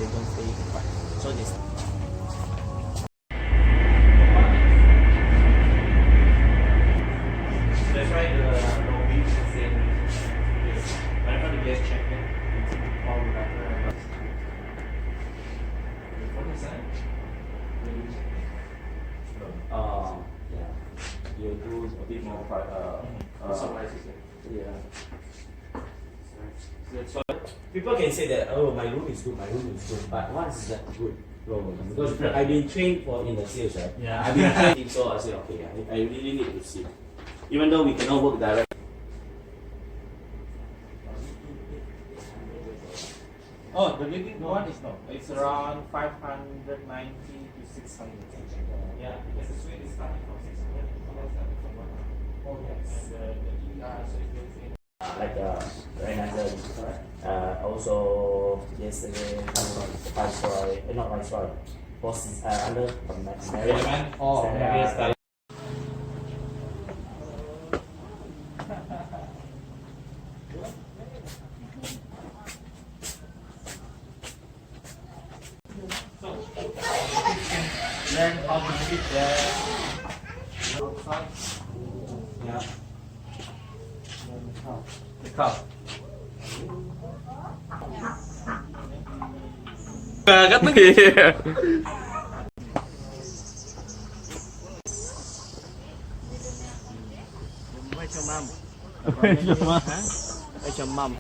they don't stay in the park. So this. That's why the lobby is the same. Whenever the guests check in, all the background. What is that? Yeah. You do a bit more yeah. So people can say that, oh, my room is good, but what is that good room? Because I've been trained for in the sales, right? Yeah. I've been trained, so I say, okay, I really need to see. Even though we cannot work directly. Oh, the living one is no. It's around 590 to 600. Yeah, because the suite is starting from 600. Oh yes. And the ER, so it goes in. Like very nice. Also yesterday, Viceroy, not Viceroy, boss is under from Marriott. Oh, Marriott style. Learn how to fit the outside. Yeah. The cup. Cắt nó kìa. Cho mâm. Cho mâm.